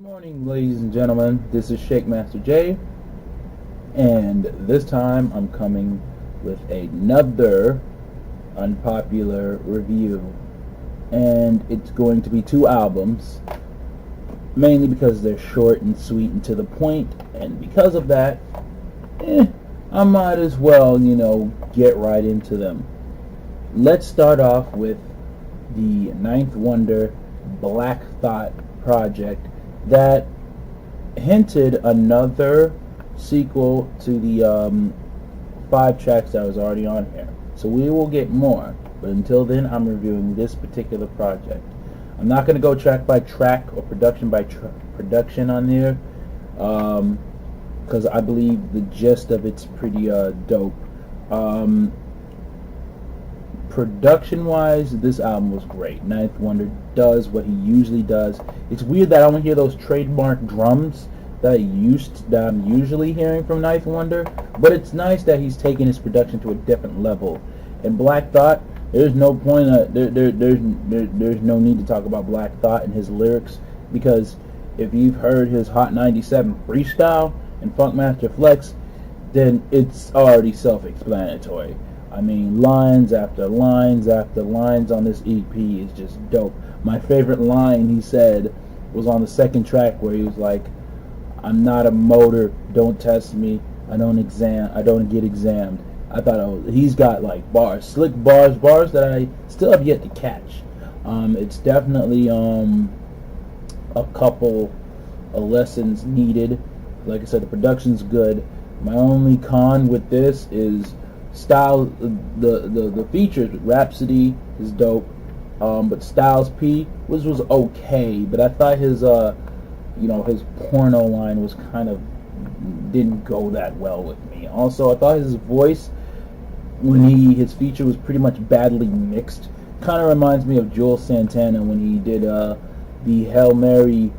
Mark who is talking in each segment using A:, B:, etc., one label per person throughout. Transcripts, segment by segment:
A: Morning, ladies and gentlemen. This is Jhammaster J, and this time I'm coming with another unpopular review, and it's going to be two albums, mainly because they're short and sweet and to the point, and because of that, I might as well, get right into them. Let's start off with the Ninth Wonder Black Thought project that hinted another sequel to the 5 tracks that was already on here. So we will get more, but until then I'm reviewing this particular project. I'm not going to go track by track or production by production on here, because I believe the gist of it's pretty dope. Production wise, this album was great. Ninth Wonder does what he usually does. It's weird that I don't hear those trademark drums that I'm usually hearing from Ninth Wonder, but it's nice that he's taking his production to a different level. And Black Thought, there's no point there's no need to talk about Black Thought and his lyrics, because if you've heard his Hot 97 freestyle and Funkmaster Flex, then it's already self-explanatory. I mean, lines after lines after lines on this EP is just dope. My favorite line he said was on the second track, where he was like, "I'm not a motor, don't test me, I don't get examined." I thought he's got like bars, slick bars that I still have yet to catch. It's definitely a couple of lessons needed. Like I said, the production's good. My only con with this is Styles, the features with Rhapsody is dope, but Styles P was okay, but I thought his his porno line was didn't go that well with me. Also, I thought his voice when his feature was pretty much badly mixed. Kind of reminds me of Joel Santana when he did the Hail Mary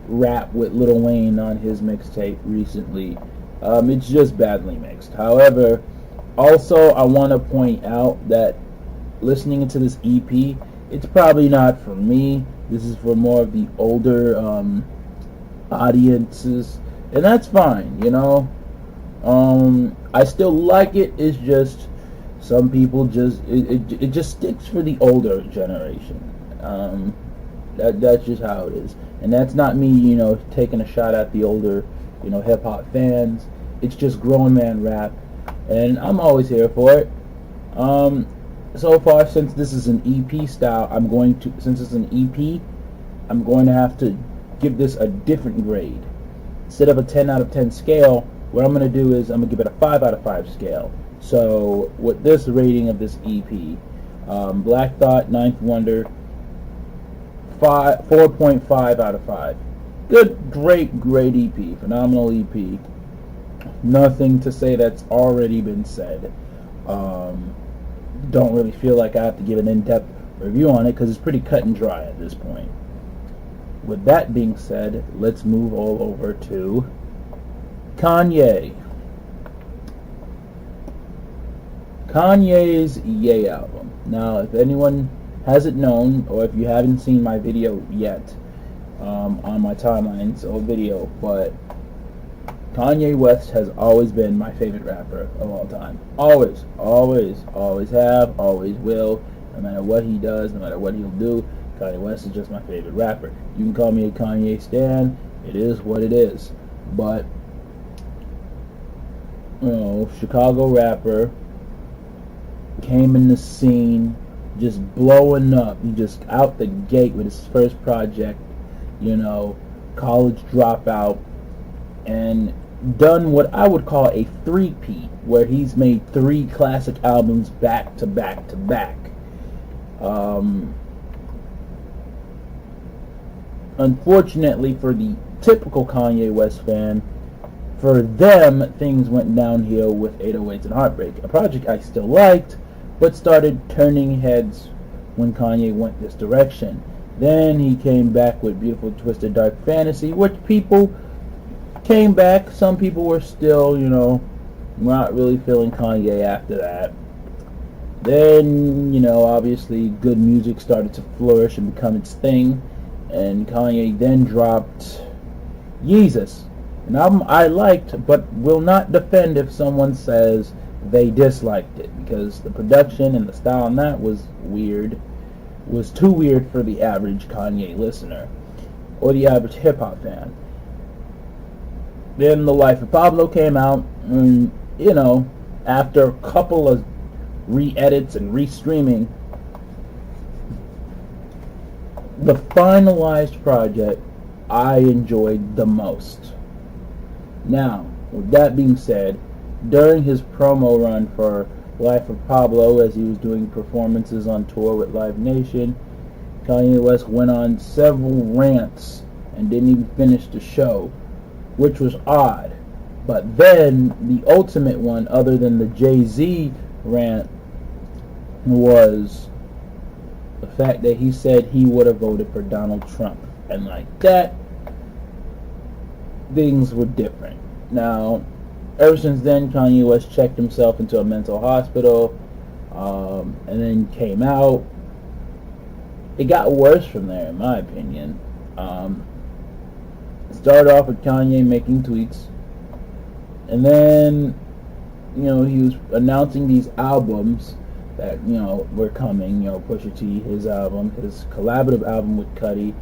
A: rap with Lil Wayne on his mixtape recently. It's just badly mixed. However, also, I want to point out that listening to this EP, it's probably not for me. This is for more of the older audiences, and that's fine, I still like it. It's just some people it just sticks for the older generation. That's just how it is, and that's not me, taking a shot at the older, hip hop fans. It's just grown man rap. And I'm always here for it. So far, since this is an EP style, since it's an EP, I'm going to have to give this a different grade. Instead of a 10 out of 10 scale, what I'm going to do is I'm going to give it a 5 out of 5 scale. So with this rating of this EP, Black Thought, Ninth Wonder, 4.5 out of 5. Good, great EP, phenomenal EP. Nothing to say that's already been said. Don't really feel like I have to give an in-depth review on it, because it's pretty cut and dry at this point. With that being said, let's move all over to Kanye. Kanye's Ye album. Now, if anyone hasn't known, or if you haven't seen my video yet, on my timelines or video, but Kanye West has always been my favorite rapper of all time. Always have, always will. No matter what he does, no matter what he'll do, Kanye West is just my favorite rapper. You can call me a Kanye stan. It is what it is. But, Chicago rapper, came in the scene, just blowing up. He just out the gate with his first project, college dropout, and done what I would call a three-peat, where he's made 3 classic albums back to back to back. Unfortunately for the typical Kanye West fan, for them things went downhill with 808s and Heartbreak, a project I still liked, but started turning heads when Kanye went this direction. Then he came back with Beautiful Twisted Dark Fantasy, which people came back. Some people were still, not really feeling Kanye after that. Then, obviously good music started to flourish and become its thing. And Kanye then dropped Yeezus, an album I liked, but will not defend if someone says they disliked it, because the production and the style on that was weird, was too weird for the average Kanye listener, or the average hip-hop fan. Then The Life of Pablo came out, and, after a couple of re-edits and re-streaming, the finalized project I enjoyed the most. Now, with that being said, during his promo run for Life of Pablo, as he was doing performances on tour with Live Nation, Kanye West went on several rants and didn't even finish the show, which was odd. But then the ultimate one, other than the Jay-Z rant, was the fact that he said he would have voted for Donald Trump. And like that, things were different. Now, ever since then, Kanye West checked himself into a mental hospital, and then came out. It got worse from there, in my opinion. It started off with Kanye making tweets, and then, he was announcing these albums that, were coming. Pusha T, his album, his collaborative album with Cudi,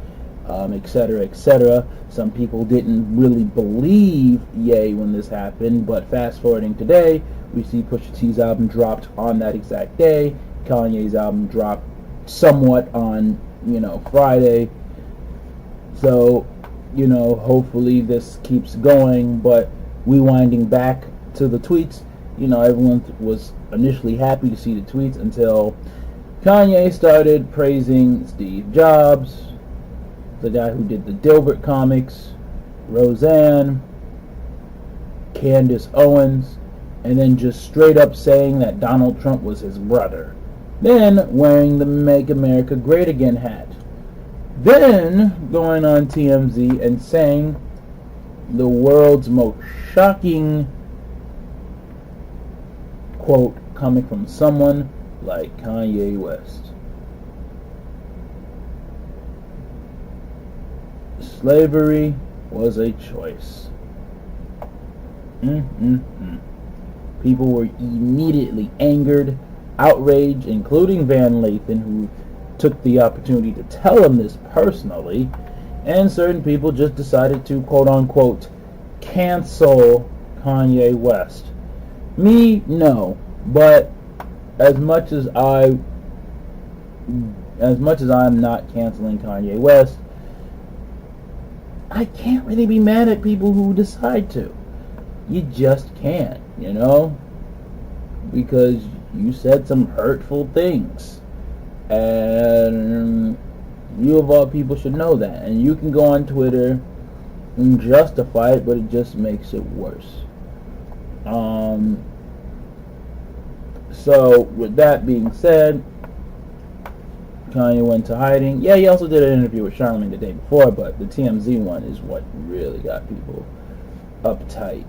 A: etc., etc. Some people didn't really believe Ye when this happened, but fast forwarding today, we see Pusha T's album dropped on that exact day. Kanye's album dropped somewhat on, Friday. So, hopefully this keeps going. But rewinding back to the tweets, everyone was initially happy to see the tweets until Kanye started praising Steve Jobs, the guy who did the Dilbert comics, Roseanne, Candace Owens, and then just straight up saying that Donald Trump was his brother. Then wearing the Make America Great Again hat. Then going on TMZ and saying the world's most shocking quote coming from someone like Kanye West. Slavery was a choice. People were immediately angered, outraged, including Van Lathan, who took the opportunity to tell him this personally, and certain people just decided to, quote-unquote, cancel Kanye West. Me, no. But as much as I'm not canceling Kanye West, I can't really be mad at people who decide to. You just can't, because you said some hurtful things. And you of all people should know that. And you can go on Twitter and justify it, but it just makes it worse. So, with that being said, Kanye went to hiding. Yeah, he also did an interview with Charlamagne the day before, but the TMZ one is what really got people uptight.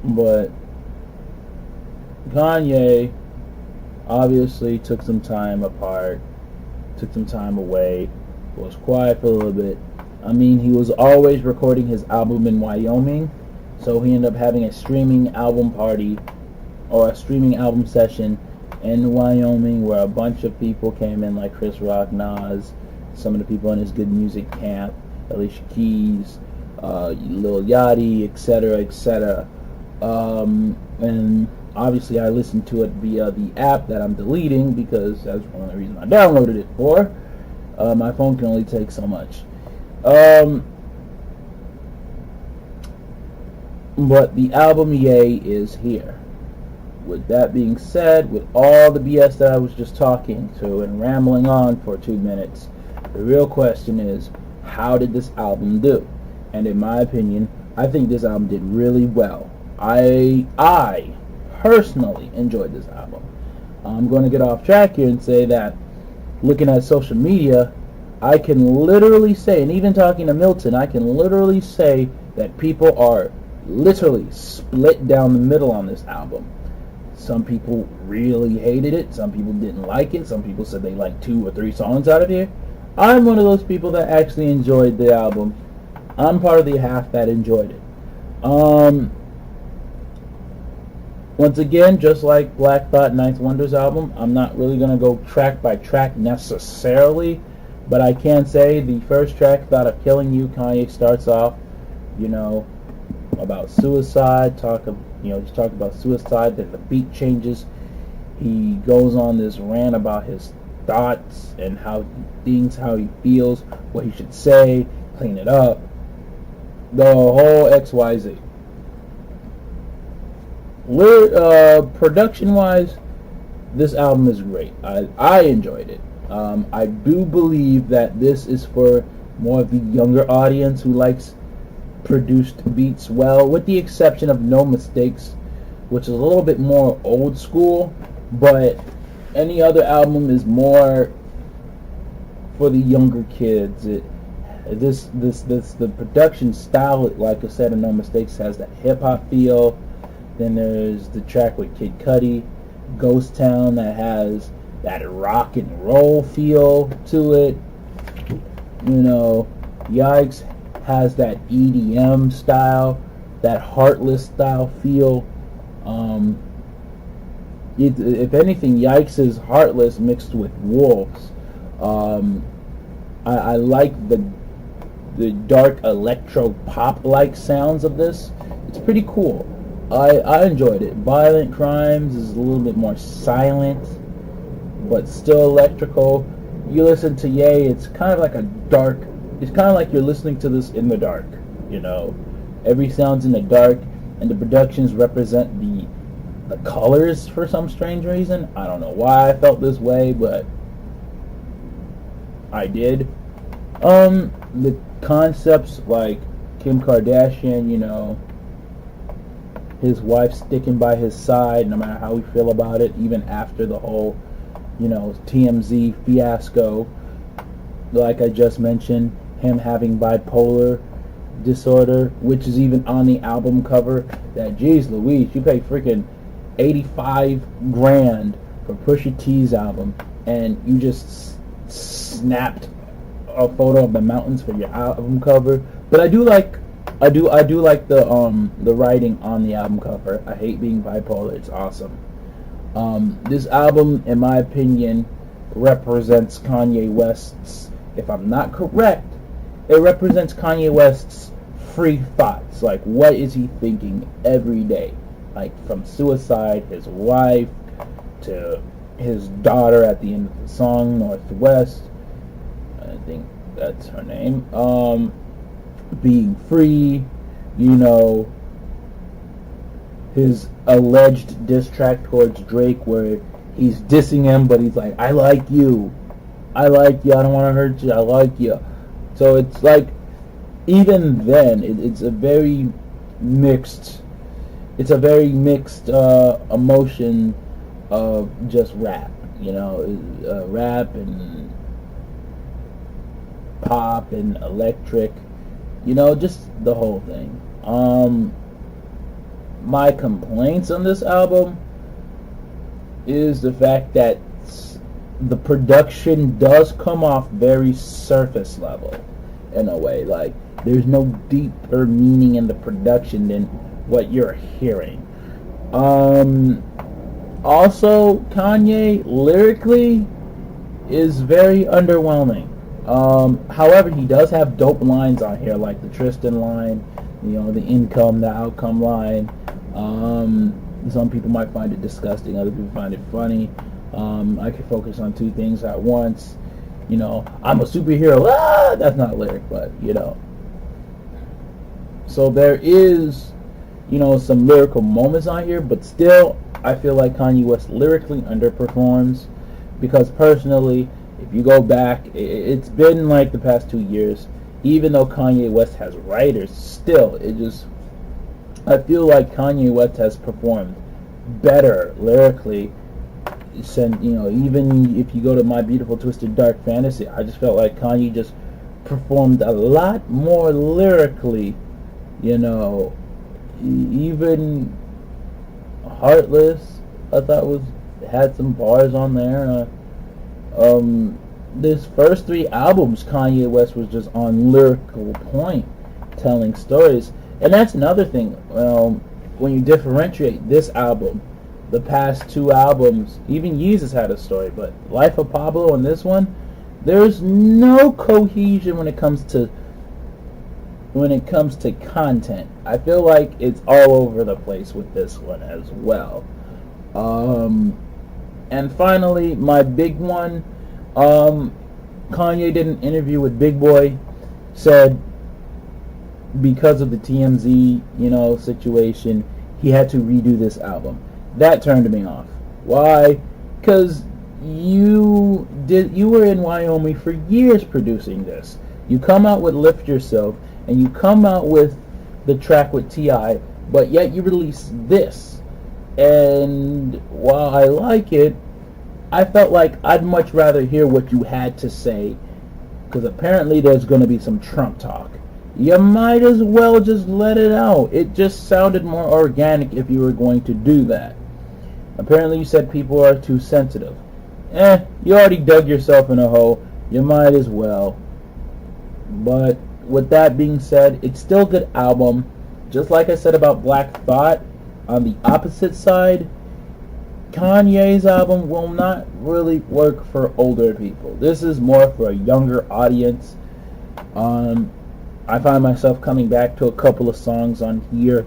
A: But Kanye obviously took some time apart, took some time away, was quiet for a little bit. I mean, he was always recording his album in Wyoming, so he ended up having a streaming album party or a streaming album session in Wyoming where a bunch of people came in, like Chris Rock, Nas, some of the people in his Good Music camp, Alicia Keys, Lil Yachty, etc., etc. And obviously I listened to it via the app that I'm deleting because that's the only reason I downloaded it for. My phone can only take so much. But the album Ye is here. With that being said, with all the BS that I was just talking to and rambling on for 2 minutes, the real question is, how did this album do? And in my opinion, I think this album did really well. I personally enjoyed this album. I'm going to get off track here and say that looking at social media, I can literally say, and even talking to Milton, I can literally say that people are literally split down the middle on this album. Some people really hated it. Some people didn't like it. Some people said they liked 2 or 3 songs out of here. I'm one of those people that actually enjoyed the album. I'm part of the half that enjoyed it. Um, Once again, just like Black Thought Ninth Wonder's album, I'm not really going to go track by track necessarily, but I can say the first track, Thought of Killing You, Kanye starts off, you know, about suicide, just talk about suicide, then the beat changes. He goes on this rant about his thoughts and how he thinks, how he feels, what he should say, clean it up, the whole XYZ. Production wise, this album is great. I enjoyed it. I do believe that this is for more of the younger audience who likes produced beats well, with the exception of No Mistakes, which is a little bit more old school, but any other album is more for the younger kids. The production style, like I said in No Mistakes, has that hip hop feel. Then there's the track with Kid Cudi, Ghost Town, that has that rock and roll feel to it. Yikes has that EDM style, that Heartless style feel. If anything, Yikes is Heartless mixed with Wolves. I like the dark electro pop like sounds of this. It's pretty cool. I enjoyed it. Violent Crimes is a little bit more silent, but still electrical. You listen to Ye, it's kind of like a dark. It's kind of like you're listening to this in the dark. Every sound's in the dark, and the productions represent the colors for some strange reason. I don't know why I felt this way, but I did. The concepts like Kim Kardashian, his wife sticking by his side no matter how we feel about it, even after the whole, TMZ fiasco. Like I just mentioned, him having bipolar disorder, which is even on the album cover. That, geez Louise, you pay freaking $85,000 for Pusha T's album, and you just snapped a photo of the mountains for your album cover. But I do like the writing on the album cover. I hate being bipolar. It's awesome. This album, in my opinion, represents Kanye West's, if I'm not correct, it represents Kanye West's free thoughts. Like, what is he thinking every day? Like, from suicide, his wife, to his daughter at the end of the song, Northwest. I think that's her name. Being free, his alleged diss track towards Drake where he's dissing him, but he's like, I like you, I don't want to hurt you, I like you. So it's like, even then, it's a very mixed emotion of just rap, rap and pop and electric, just the whole thing. My complaints on this album is the fact that the production does come off very surface level in a way. Like, there's no deeper meaning in the production than what you're hearing. Also, Kanye lyrically is very underwhelming. However, he does have dope lines on here, like the Tristan line, the income, the outcome line. Some people might find it disgusting, other people find it funny. I can focus on two things at once. I'm a superhero. That's not lyric, but So there is, some lyrical moments on here, but still, I feel like Kanye West lyrically underperforms, because personally, if you go back, it's been like the past 2 years, even though Kanye West has writers, still, I feel like Kanye West has performed better lyrically. Even if you go to My Beautiful Twisted Dark Fantasy, I just felt like Kanye just performed a lot more lyrically. Even Heartless, I thought had some bars on there. this first three albums, Kanye West was just on lyrical point, telling stories. And that's another thing. When you differentiate this album, the past two albums, even Yeezus had a story, but Life of Pablo and this one, there's no cohesion when it comes to content. I feel like it's all over the place with this one as well. And finally, my big one, Kanye did an interview with Big Boy, said because of the TMZ, situation, he had to redo this album. That turned me off. Why? Because you were in Wyoming for years producing this. You come out with Lift Yourself, and you come out with the track with T.I., but yet you release this. And while I like it, I felt like I'd much rather hear what you had to say, because apparently there's going to be some Trump talk. You might as well just let it out. It just sounded more organic if you were going to do that. Apparently you said people are too sensitive. You already dug yourself in a hole. You might as well. But with that being said, it's still a good album. Just like I said about Black Thought, on the opposite side, Kanye's album will not really work for older people. This is more for a younger audience. I find myself coming back to a couple of songs on here.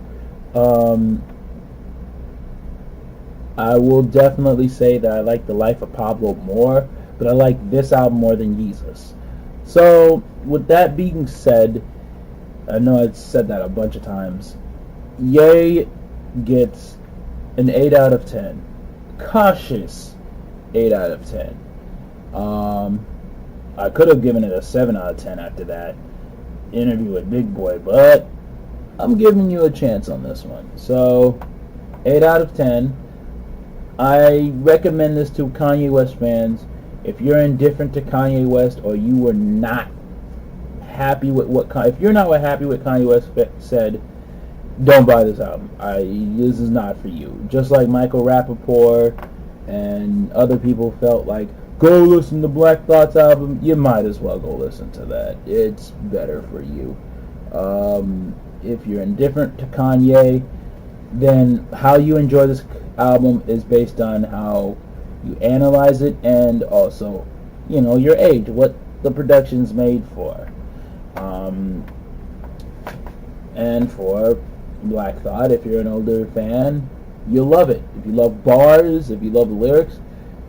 A: I will definitely say that I like The Life of Pablo more, but I like this album more than Yeezus. So, with that being said, I know I've said that a bunch of times, Ye gets an 8 out of 10. Cautious 8 out of 10. I could have given it a 7 out of 10 after that interview with Big Boy, but I'm giving you a chance on this one. So, 8 out of 10. I recommend this to Kanye West fans. If you're indifferent to Kanye West, or you were not happy with if you're not happy with Kanye West said, don't buy this album. This is not for you. Just like Michael Rappaport and other people felt like, go listen to Black Thought's album, you might as well go listen to that. It's better for you. If you're indifferent to Kanye, then how you enjoy this album is based on how you analyze it, and also, your age, what the production's made for. And for Black Thought, if you're an older fan, you'll love it. If you love bars, if you love the lyrics,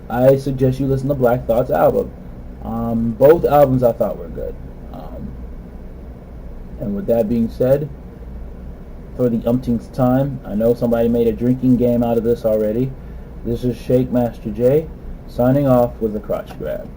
A: I suggest you listen to Black Thought's album. Both albums I thought were good. And with that being said, for the umpteenth time, I know somebody made a drinking game out of this already. This is Shake Master J, signing off with a crotch grab.